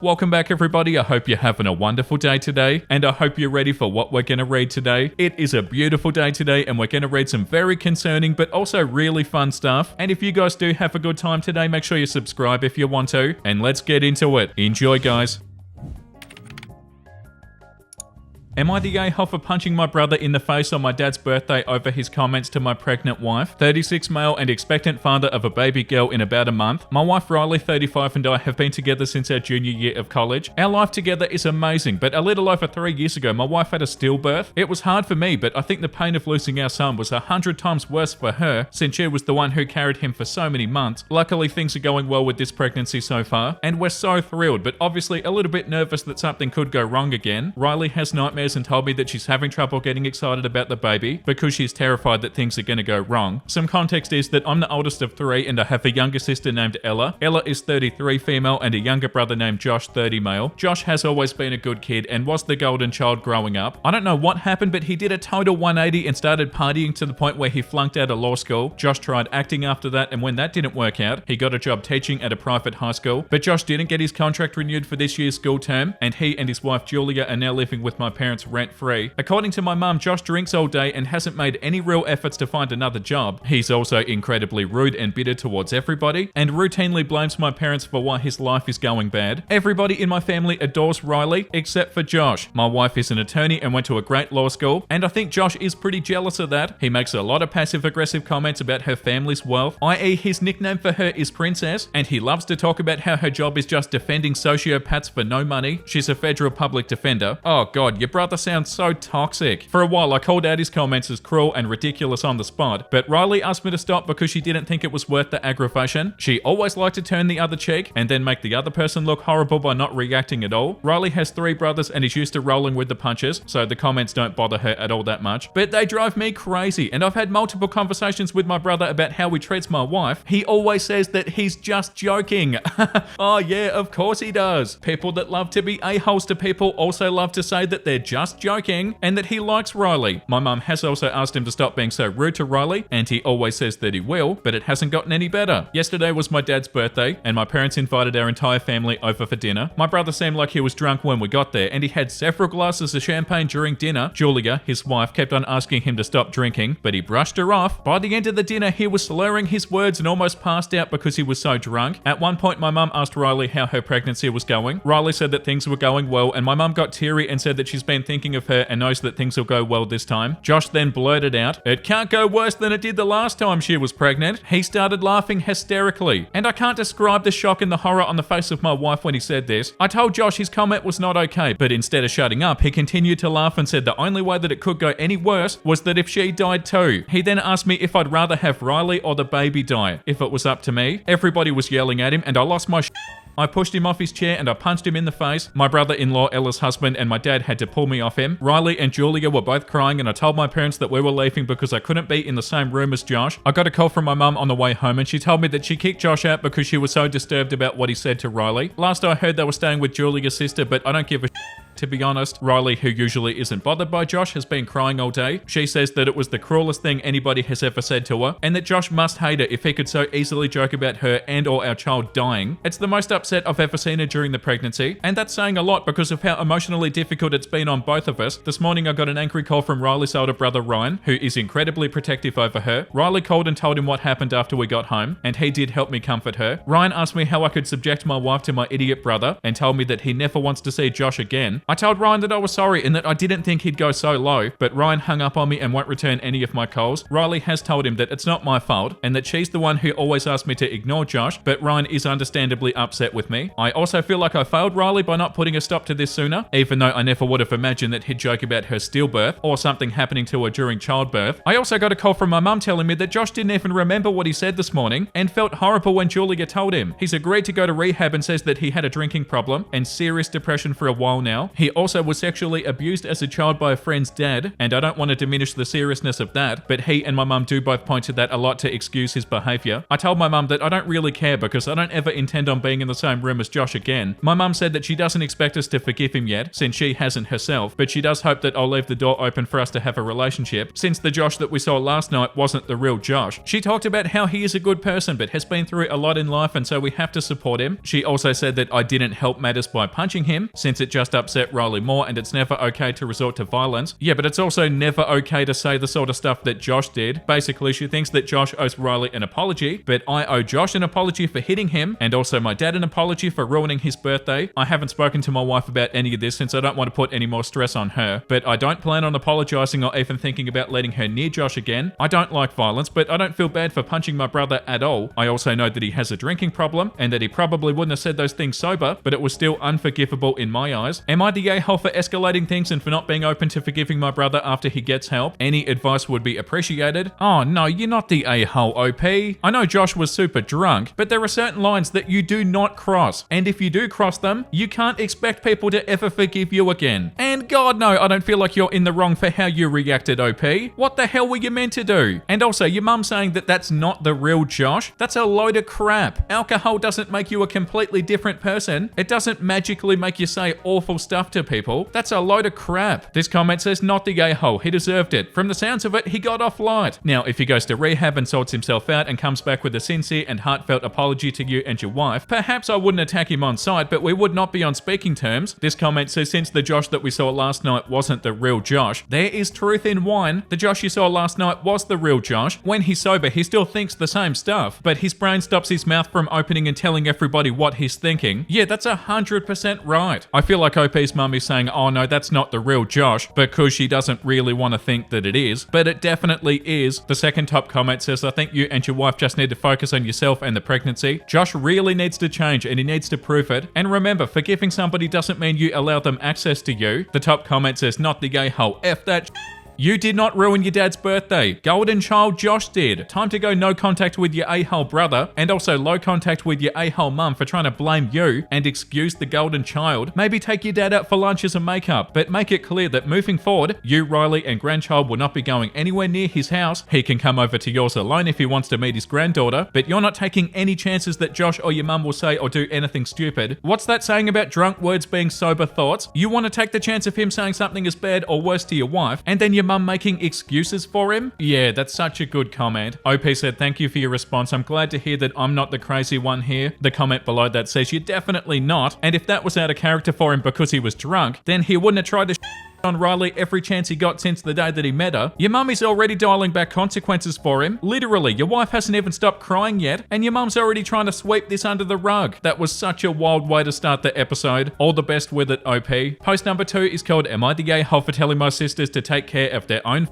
Welcome back everybody, I hope you're having a wonderful day today, and I hope you're ready for what we're going to read today. It is a beautiful day today, and we're going to read some very concerning but also really fun stuff. And if you guys do have a good time today, make sure you subscribe if you want to, and let's get into it. Enjoy guys. Am I the a-hole for punching my brother in the face on my dad's birthday over his comments to my pregnant wife? 36 male and expectant father of a baby girl in about a month. My wife Riley, 35, and I have been together since our junior year of college. Our life together is amazing, but a little over 3 years ago, my wife had a stillbirth. It was hard for me, but I think the pain of losing our son was 100 times worse for her, since she was the one who carried him for so many months. Luckily, things are going well with this pregnancy so far, and we're so thrilled, but obviously a little bit nervous that something could go wrong again. Riley has nightmares and told me that she's having trouble getting excited about the baby because she's terrified that things are going to go wrong. Some context is that I'm the oldest of 3 and I have a younger sister named Ella. Ella is 33 female and a younger brother named Josh, 30 male. Josh has always been a good kid and was the golden child growing up. I don't know what happened, but he did a total 180 and started partying to the point where he flunked out of law school. Josh tried acting after that, and when that didn't work out, he got a job teaching at a private high school. But Josh didn't get his contract renewed for this year's school term, and he and his wife Julia are now living with my parents rent-free. According to my mum, Josh drinks all day and hasn't made any real efforts to find another job. He's also incredibly rude and bitter towards everybody, and routinely blames my parents for why his life is going bad. Everybody in my family adores Riley, except for Josh. My wife is an attorney and went to a great law school, and I think Josh is pretty jealous of that. He makes a lot of passive-aggressive comments about her family's wealth, i.e. his nickname for her is Princess, and he loves to talk about how her job is just defending sociopaths for no money. She's a federal public defender. Oh god, your brother sounds so toxic. For a while, I called out his comments as cruel and ridiculous on the spot, but Riley asked me to stop because she didn't think it was worth the aggravation. She always liked to turn the other cheek and then make the other person look horrible by not reacting at all. Riley has 3 brothers and is used to rolling with the punches, so the comments don't bother her at all that much, but they drive me crazy, and I've had multiple conversations with my brother about how he treats my wife. He always says that he's just joking. Oh yeah, of course he does. People that love to be a-holes to people also love to say that they're just joking and that he likes Riley. My mum has also asked him to stop being so rude to Riley, and he always says that he will, but it hasn't gotten any better. Yesterday was my dad's birthday, and my parents invited our entire family over for dinner. My brother seemed like he was drunk when we got there, and he had several glasses of champagne during dinner. Julia, his wife, kept on asking him to stop drinking, but he brushed her off. By the end of the dinner, he was slurring his words and almost passed out because he was so drunk. At one point, my mum asked Riley how her pregnancy was going. Riley said that things were going well, and my mum got teary and said that she's been thinking of her and knows that things will go well this time. Josh then blurted out, "It can't go worse than it did the last time she was pregnant." He started laughing hysterically, and I can't describe the shock and the horror on the face of my wife when he said this. I told Josh his comment was not okay, but instead of shutting up, he continued to laugh and said the only way that it could go any worse was that if she died too. He then asked me if I'd rather have Riley or the baby die. If it was up to me, everybody was yelling at him, and I lost my I pushed him off his chair and I punched him in the face. My brother-in-law, Ella's husband, and my dad had to pull me off him. Riley and Julia were both crying, and I told my parents that we were leaving because I couldn't be in the same room as Josh. I got a call from my mum on the way home, and she told me that she kicked Josh out because she was so disturbed about what he said to Riley. Last I heard, they were staying with Julia's sister, but I don't give a to be honest. Riley, who usually isn't bothered by Josh, has been crying all day. She says that it was the cruelest thing anybody has ever said to her, and that Josh must hate her if he could so easily joke about her and or our child dying. It's the most upset I've ever seen her during the pregnancy, and that's saying a lot because of how emotionally difficult it's been on both of us. This morning I got an angry call from Riley's older brother Ryan, who is incredibly protective over her. Riley called and told him what happened after we got home, and he did help me comfort her. Ryan asked me how I could subject my wife to my idiot brother, and told me that he never wants to see Josh again. I told Ryan that I was sorry and that I didn't think he'd go so low, but Ryan hung up on me and won't return any of my calls. Riley has told him that it's not my fault and that she's the one who always asked me to ignore Josh, but Ryan is understandably upset with me. I also feel like I failed Riley by not putting a stop to this sooner, even though I never would have imagined that he'd joke about her stillbirth or something happening to her during childbirth. I also got a call from my mum telling me that Josh didn't even remember what he said this morning and felt horrible when Julia told him. He's agreed to go to rehab and says that he had a drinking problem and serious depression for a while now. He also was sexually abused as a child by a friend's dad, and I don't want to diminish the seriousness of that, but he and my mum do both point to that a lot to excuse his behaviour. I told my mum that I don't really care because I don't ever intend on being in the same room as Josh again. My mum said that she doesn't expect us to forgive him yet, since she hasn't herself, but she does hope that I'll leave the door open for us to have a relationship, since the Josh that we saw last night wasn't the real Josh. She talked about how he is a good person but has been through a lot in life, and so we have to support him. She also said that I didn't help matters by punching him, since it just upset Riley more, and it's never okay to resort to violence. Yeah, but it's also never okay to say the sort of stuff that Josh did. Basically, she thinks that Josh owes Riley an apology, but I owe Josh an apology for hitting him, and also my dad an apology for ruining his birthday. I haven't spoken to my wife about any of this since I don't want to put any more stress on her, but I don't plan on apologizing or even thinking about letting her near Josh again. I don't like violence, but I don't feel bad for punching my brother at all. I also know that he has a drinking problem, and that he probably wouldn't have said those things sober, but it was still unforgivable in my eyes. Am I the a-hole for escalating things and for not being open to forgiving my brother after he gets help? Any advice would be appreciated. Oh no, you're not the a-hole, OP. I know Josh was super drunk, but there are certain lines that you do not cross, and if you do cross them, you can't expect people to ever forgive you again. And God no, I don't feel like you're in the wrong for how you reacted, OP. What the hell were you meant to do? And also, your mum saying that that's not the real Josh, that's a load of crap. Alcohol doesn't make you a completely different person. It doesn't magically make you say awful stuff to people. That's a load of crap. This comment says not the a-hole, he deserved it. From the sounds of it, he got off light. Now, if he goes to rehab and sorts himself out and comes back with a sincere and heartfelt apology to you and your wife, perhaps I wouldn't attack him on sight, but we would not be on speaking terms. This comment says since the Josh that we saw last night wasn't the real Josh, there is truth in wine. The Josh you saw last night was the real Josh. When he's sober, he still thinks the same stuff, but his brain stops his mouth from opening and telling everybody what he's thinking. Yeah, that's 100% right. I feel like OP's mum is saying, oh no, that's not the real Josh, because she doesn't really want to think that it is, but it definitely is. The second top comment says, I think you and your wife just need to focus on yourself and the pregnancy. Josh really needs to change and he needs to prove it. And remember, forgiving somebody doesn't mean you allow them access to you. The top comment says, not the gay hole, F that. You did not ruin your dad's birthday. Golden child Josh did. Time to go no contact with your a-hole brother, and also low contact with your a-hole mum for trying to blame you and excuse the golden child. Maybe take your dad out for lunch as a make-up, but make it clear that moving forward, you, Riley, and grandchild will not be going anywhere near his house. He can come over to yours alone if he wants to meet his granddaughter, but you're not taking any chances that Josh or your mum will say or do anything stupid. What's that saying about drunk words being sober thoughts? You want to take the chance of him saying something as bad or worse to your wife, and then your mum making excuses for him? Yeah, that's such a good comment. OP said, thank you for your response. I'm glad to hear that I'm not the crazy one here. The comment below that says, you're definitely not. And if that was out of character for him because he was drunk, then he wouldn't have tried to on Riley every chance he got since the day that he met her. Your mum is already dialing back consequences for him. Literally, your wife hasn't even stopped crying yet, and your mum's already trying to sweep this under the rug. That was such a wild way to start the episode. All the best with it, OP. Post number 2 is called, Am I the gay hole for telling my sisters to take care of their own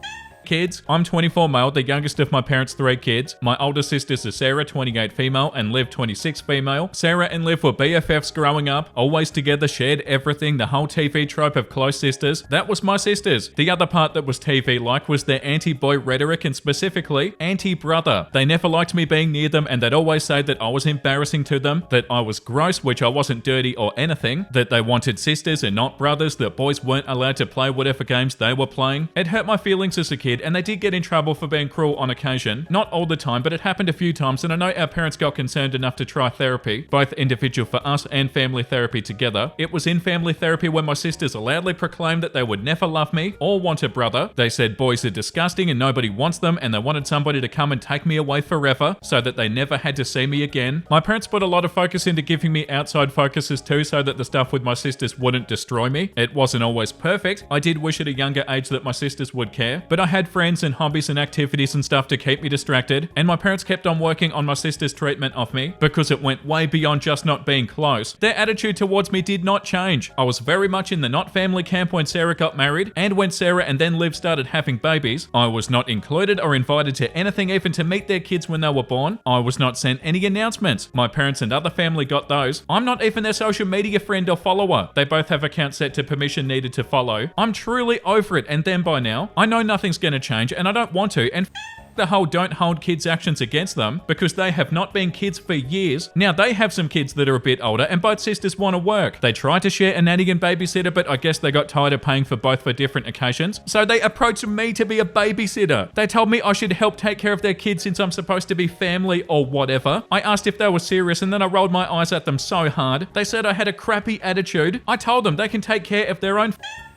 kids? I'm 24 male, the youngest of my parents' 3 kids. My older sisters are Sarah, 28 female, and Liv, 26 female. Sarah and Liv were BFFs growing up, always together, shared everything, the whole TV trope of close sisters. That was my sisters. The other part that was TV-like was their anti-boy rhetoric, and specifically, anti-brother. They never liked me being near them, and they'd always say that I was embarrassing to them, that I was gross, which I wasn't dirty or anything, that they wanted sisters and not brothers, that boys weren't allowed to play whatever games they were playing. It hurt my feelings as a kid, and they did get in trouble for being cruel on occasion. Not all the time, but it happened a few times, and I know our parents got concerned enough to try therapy, both individual for us and family therapy together. It was in family therapy when my sisters loudly proclaimed that they would never love me or want a brother. They said boys are disgusting and nobody wants them, and they wanted somebody to come and take me away forever so that they never had to see me again. My parents put a lot of focus into giving me outside focuses too, so that the stuff with my sisters wouldn't destroy me. It wasn't always perfect. I did wish at a younger age that my sisters would care, but I had friends and hobbies and activities and stuff to keep me distracted, and my parents kept on working on my sister's treatment of me because it went way beyond just not being close. Their attitude towards me did not change. I was very much in the not family camp when Sarah got married, and when Sarah and then Liv started having babies. I was not included or invited to anything, even to meet their kids when they were born. I was not sent any announcements. My parents and other family got those. I'm not even their social media friend or follower. They both have accounts set to permission needed to follow. I'm truly over it and them by now. I know nothing's gonna change, and I don't want to, and the whole don't hold kids' actions against them because they have not been kids for years. Now they have some kids that are a bit older and both sisters want to work. They tried to share a nanny and babysitter, but I guess they got tired of paying for both for different occasions. So they approached me to be a babysitter. They told me I should help take care of their kids since I'm supposed to be family or whatever. I asked if they were serious and then I rolled my eyes at them so hard. They said I had a crappy attitude. I told them they can take care of their own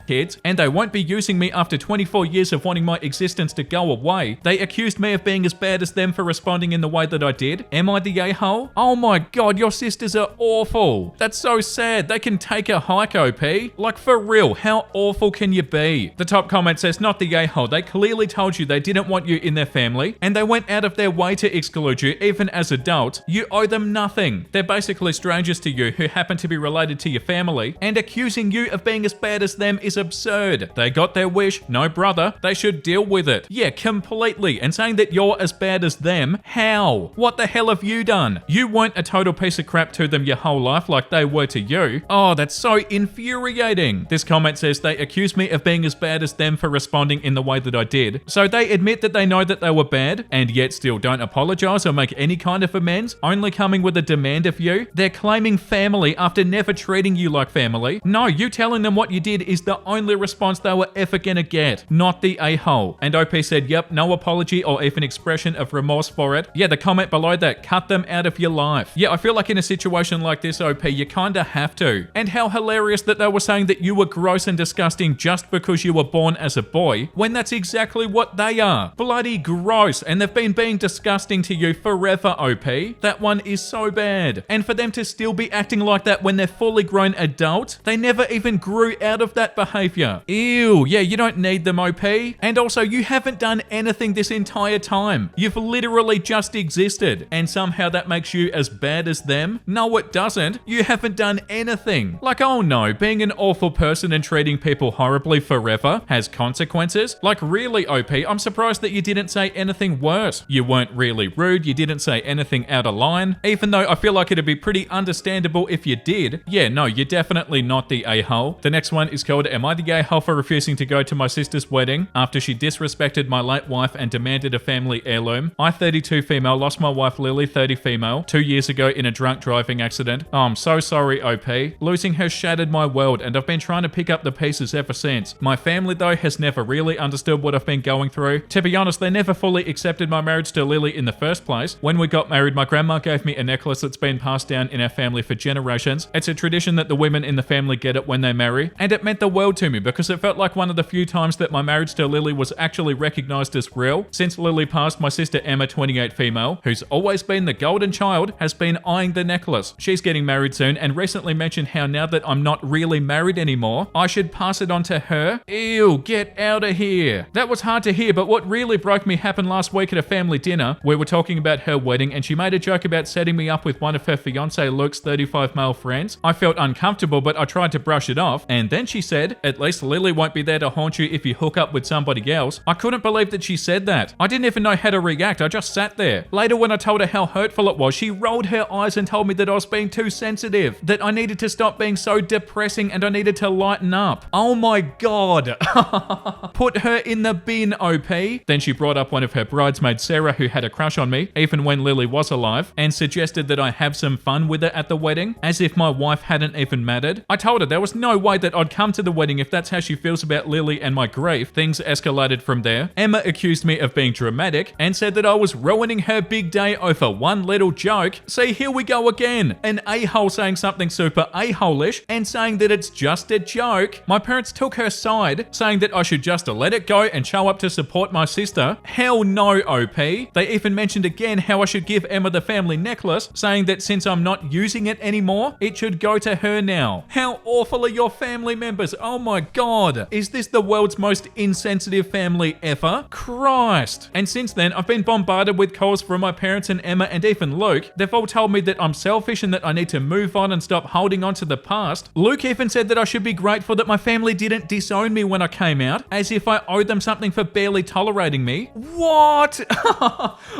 kids, and they won't be using me after 24 years of wanting my existence to go away. They accused me of being as bad as them for responding in the way that I did. Am I the a-hole? Oh my god, your sisters are awful. That's so sad. They can take a hike, OP. Like, for real, how awful can you be? The top comment says, not the a-hole. They clearly told you they didn't want you in their family, and they went out of their way to exclude you, even as adults. You owe them nothing. They're basically strangers to you who happen to be related to your family, and accusing you of being as bad as them is absurd. They got their wish, no brother. They should deal with it. Yeah, completely. And saying that you're as bad as them, how? What the hell have you done? You weren't a total piece of crap to them your whole life like they were to you. Oh, that's so infuriating. This comment says they accused me of being as bad as them for responding in the way that I did. So they admit that they know that they were bad and yet still don't apologize or make any kind of amends, only coming with a demand of you. They're claiming family after never treating you like family. No, you telling them what you did is the only response they were ever gonna get, not the a-hole. And OP said, yep, no apology or even expression of remorse for it. Yeah, the comment below that, cut them out of your life. Yeah, I feel like in a situation like this, OP, you kinda have to. And how hilarious that they were saying that you were gross and disgusting just because you were born as a boy, when that's exactly what they are. Bloody gross. And they've been being disgusting to you forever, OP. That one is so bad. And for them to still be acting like that when they're fully grown adults, they never even grew out of that behavior. Ew, yeah, you don't need them, OP. And also, you haven't done anything this entire time. You've literally just existed. And somehow that makes you as bad as them? No, it doesn't. You haven't done anything. Like, oh no, being an awful person and treating people horribly forever has consequences? Like, really, OP, I'm surprised that you didn't say anything worse. You weren't really rude, you didn't say anything out of line, even though I feel like it'd be pretty understandable if you did. Yeah, no, you're definitely not the a-hole. The next one is called, am I the a-hole for refusing to go to my sister's wedding after she disrespected my late wife and demanded a family heirloom? I, 32 female, lost my wife Lily, 30 female, 2 years ago in a drunk driving accident. Oh, I'm so sorry, OP. Losing her shattered my world and I've been trying to pick up the pieces ever since. My family though has never really understood what I've been going through. To be honest, they never fully accepted my marriage to Lily in the first place. When we got married, my grandma gave me a necklace that's been passed down in our family for generations. It's a tradition that the women in the family get it when they marry, and it meant the world to me because it felt like one of the few times that my marriage to Lily was actually recognized as real. Since Lily passed, my sister Emma, 28 female, who's always been the golden child, has been eyeing the necklace. She's getting married soon and recently mentioned how now that I'm not really married anymore, I should pass it on to her. Ew, get out of here. That was hard to hear, but what really broke me happened last week at a family dinner. We were talking about her wedding and she made a joke about setting me up with one of her fiance Luke's 35 male friends. I felt uncomfortable, but I tried to brush it off, and then she said, at least Lily won't be there to haunt you if you hook up with somebody else. I couldn't believe that she said that. I didn't even know how to react. I just sat there. Later, when I told her how hurtful it was, she rolled her eyes and told me that I was being too sensitive, that I needed to stop being so depressing and I needed to lighten up. Oh my god. Put her in the bin, OP. Then she brought up one of her bridesmaids, Sarah, who had a crush on me, even when Lily was alive, and suggested that I have some fun with her at the wedding, as if my wife hadn't even mattered. I told her there was no way that I'd come to the wedding if that's how she feels about Lily and my grief. Things escalated from there. Emma accused me of being dramatic and said that I was ruining her big day over one little joke. See, here we go again. An a-hole saying something super a-hole-ish and saying that it's just a joke. My parents took her side, saying that I should just let it go and show up to support my sister. Hell no, OP. They even mentioned again how I should give Emma the family necklace, saying that since I'm not using it anymore, it should go to her now. How awful are your family members? Oh my god. Is this the world's most insensitive family ever? Christ. And since then, I've been bombarded with calls from my parents and Emma and even Luke. They've all told me that I'm selfish and that I need to move on and stop holding on to the past. Luke even said that I should be grateful that my family didn't disown me when I came out, as if I owed them something for barely tolerating me. What?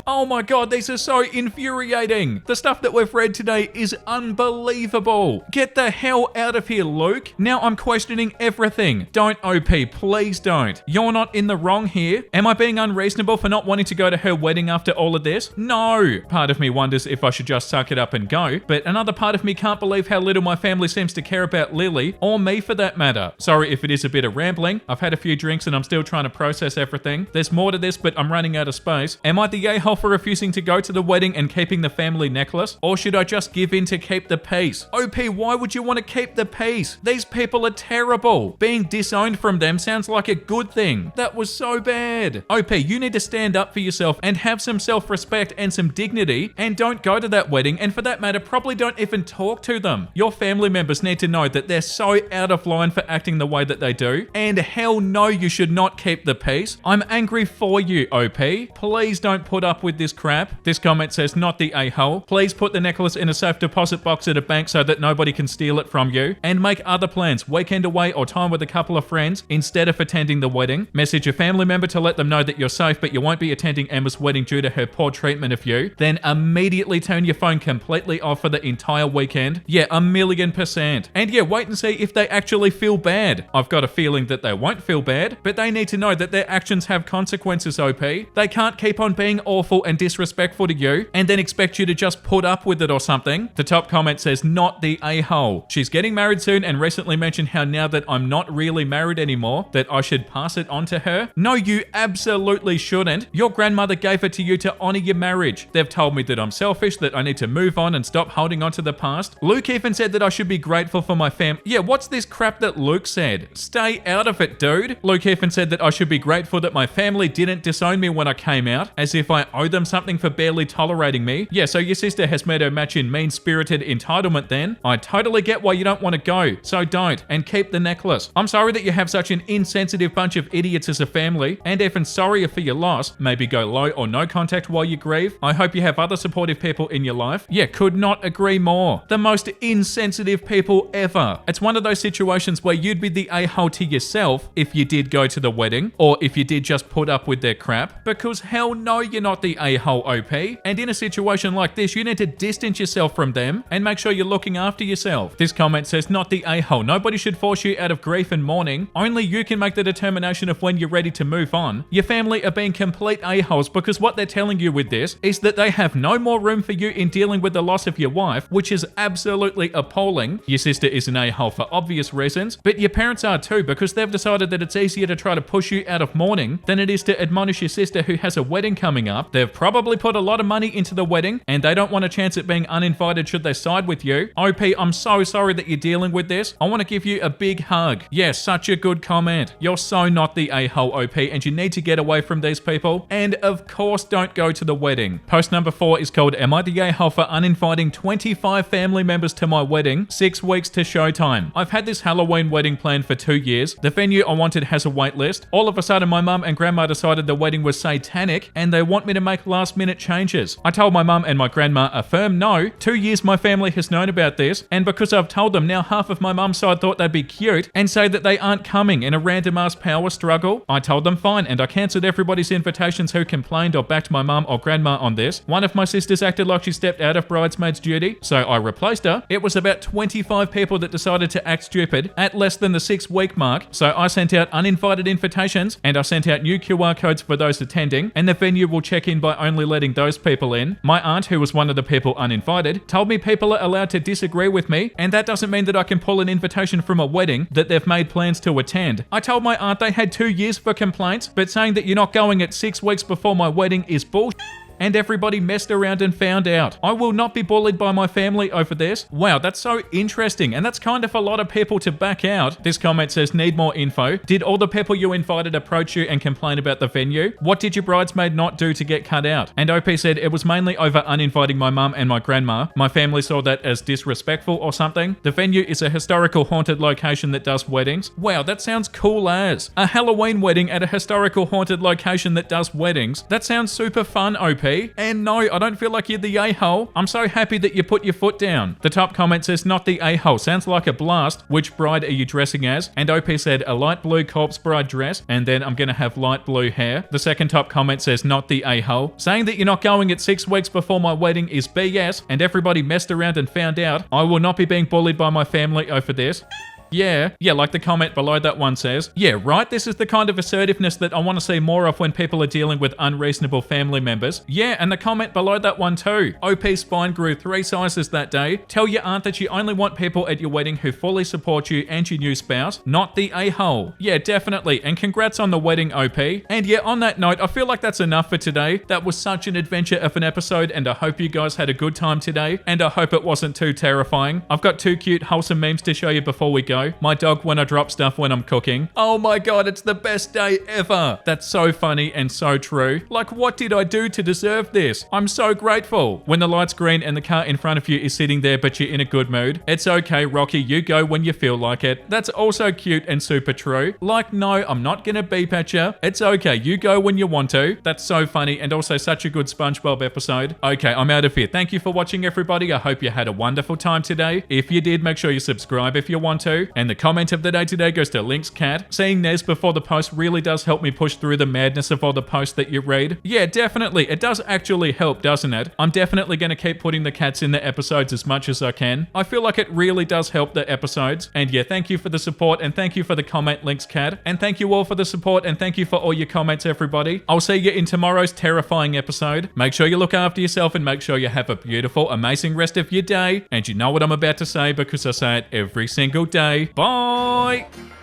Oh my god, these are so infuriating. The stuff that we've read today is unbelievable. Get the hell out of here, Luke. Now I'm questioning everything. Don't, OP, please don't. You're not in the wrong here. Am I being unreasonable for not wanting to go to her wedding after all of this? No. Part of me wonders if I should just suck it up and go, but another part of me can't believe how little my family seems to care about Lily, or me for that matter. Sorry if it is a bit of rambling. I've had a few drinks and I'm still trying to process everything. There's more to this, but I'm running out of space. Am I the a-hole for refusing to go to the wedding and keeping the family necklace? Or should I just give in to keep the peace? OP, why would you want to keep the peace? These people are terrible. Being disowned from them sounds like a good thing. That was so bad. OP, you need to stand up for yourself and have some self-respect and some dignity, and don't go to that wedding, and for that matter, probably don't even talk to them. Your family members need to know that they're so out of line for acting the way that they do, and hell no, you should not keep the peace. I'm angry for you, OP. Please don't put up with this crap. This comment says, not the a-hole. Please put the necklace in a safe deposit box at a bank so that nobody can steal it from you, and make other plans, weekend away or time with a couple of friends instead of attending the wedding. Message a family member to let them know that you're safe, but you won't be attending Emma's wedding due to her poor treatment of you. Then immediately turn your phone completely off for the entire weekend. Yeah, 1,000,000%. And yeah, wait and see if they actually feel bad. I've got a feeling that they won't feel bad, but they need to know that their actions have consequences, OP. They can't keep on being awful and disrespectful to you and then expect you to just put up with it or something. The top comment says, not the a-hole. She's getting married soon and recently mentioned how now that I'm not really married anymore, that I should pass it on to her. No, you absolutely shouldn't. Your grandmother gave it to you to honor your marriage. They've told me that I'm selfish, that I need to move on and stop holding on to the past. Luke even said that I should be grateful for my Yeah, what's this crap that Luke said? Stay out of it, dude. Luke even said that I should be grateful that my family didn't disown me when I came out, as if I owe them something for barely tolerating me. Yeah, so your sister has made her match in mean-spirited entitlement then. I totally get why you don't want to go, so don't, and keep the necklace. I'm sorry that you have such an insensitive bunch of idiots as a family, and even sorrier for your loss. Maybe go low or no contact while you grieve. I hope you have other supportive people in your life. Yeah, could not agree more. The most insensitive people ever. It's one of those situations where you'd be the a-hole to yourself if you did go to the wedding, or if you did just put up with their crap, because hell no, you're not the a-hole, OP. And in a situation like this, you need to distance yourself from them and make sure you're looking after yourself. This comment says, not the a-hole. Nobody should force you out of grief and mourning. Only you can make the determination of when you're ready to move on. Your family are being complete a-holes because what they're telling you with this is that they have no more room for you in dealing with the loss of your wife, which is absolutely appalling. Your sister is an a-hole for obvious reasons, but your parents are too, because they've decided that it's easier to try to push you out of mourning than it is to admonish your sister who has a wedding coming up. They've probably put a lot of money into the wedding, and they don't want a chance at being uninvited should they side with you. OP, I'm so sorry that you're dealing with this. I want to give you a big hug. Yeah, such a good comment. You're so not the a-hole, OP, and you need to get away from these people. And of course, don't go to the wedding. Post number 4 is called, am I the a-hole for uninviting 25 family members to my wedding, 6 weeks to showtime? I've had this Halloween wedding planned for 2 years. The venue I wanted has a wait list. All of a sudden, my mum and grandma decided the wedding was satanic and they want me to make last minute changes. I told my mum and my grandma a firm no. 2 years my family has known about this, and because I've told them, now half of my mum's side thought they'd be cute and say that they aren't coming in a random ass power struggle. I told them fine, and I cancelled everybody's invitations who complained or backed my mum or grandma on this. One of my sisters acted like she stepped out of bridesmaid's duty, so I replaced her. It was about 25 people that decided to act stupid at less than the 6-week mark, so I sent out uninvited invitations and I sent out new QR codes for those attending, and the venue will check in by only letting those people in. My aunt, who was one of the people uninvited, told me people are allowed to disagree with me, and that doesn't mean that I can pull an invitation from a wedding that they've made plans to attend. I told my aunt they had 2 years for complaints, but saying that you're not going at 6 weeks before my wedding is bullshit. And everybody messed around and found out. I will not be bullied by my family over this. Wow, that's so interesting, and that's kind of a lot of people to back out. This comment says, need more info. Did all the people you invited approach you and complain about the venue? What did your bridesmaid not do to get cut out? And OP said, it was mainly over uninviting my mum and my grandma. My family saw that as disrespectful or something. The venue is a historical haunted location that does weddings. Wow, that sounds cool as. A Halloween wedding at a historical haunted location that does weddings. That sounds super fun, OP. And no, I don't feel like you're the a-hole. I'm so happy that you put your foot down. The top comment says, not the a-hole. Sounds like a blast. Which bride are you dressing as? And OP said, a light blue corpse bride dress, and then I'm gonna have light blue hair. The second top comment says, not the a-hole. Saying that you're not going at 6 weeks before my wedding is BS, and everybody messed around and found out. I will not be being bullied by my family over this. Yeah, like the comment below that one says. Yeah, right, this is the kind of assertiveness that I want to see more of when people are dealing with unreasonable family members. Yeah, and the comment below that one too. OP's spine grew 3 sizes that day. Tell your aunt that you only want people at your wedding who fully support you and your new spouse, not the a-hole. Yeah, definitely, and congrats on the wedding, OP. And yeah, on that note, I feel like that's enough for today. That was such an adventure of an episode, and I hope you guys had a good time today, and I hope it wasn't too terrifying. I've got 2 cute, wholesome memes to show you before we go. My dog when I drop stuff when I'm cooking. Oh my god, it's the best day ever. That's so funny and so true. Like, what did I do to deserve this? I'm so grateful. When the light's green and the car in front of you is sitting there but you're in a good mood. It's okay, Rocky, you go when you feel like it. That's also cute and super true. Like, no, I'm not gonna beep at you. It's okay, you go when you want to. That's so funny and also such a good SpongeBob episode. Okay, I'm out of here. Thank you for watching, everybody. I hope you had a wonderful time today. If you did, make sure you subscribe if you want to. And the comment of the day today goes to Link's cat. Seeing Nez before the post really does help me push through the madness of all the posts that you read. Yeah, definitely. It does actually help, doesn't it? I'm definitely going to keep putting the cats in the episodes as much as I can. I feel like it really does help the episodes. And yeah, thank you for the support and thank you for the comment, Link's cat. And thank you all for the support and thank you for all your comments, everybody. I'll see you in tomorrow's terrifying episode. Make sure you look after yourself and make sure you have a beautiful, amazing rest of your day. And you know what I'm about to say because I say it every single day. Bye!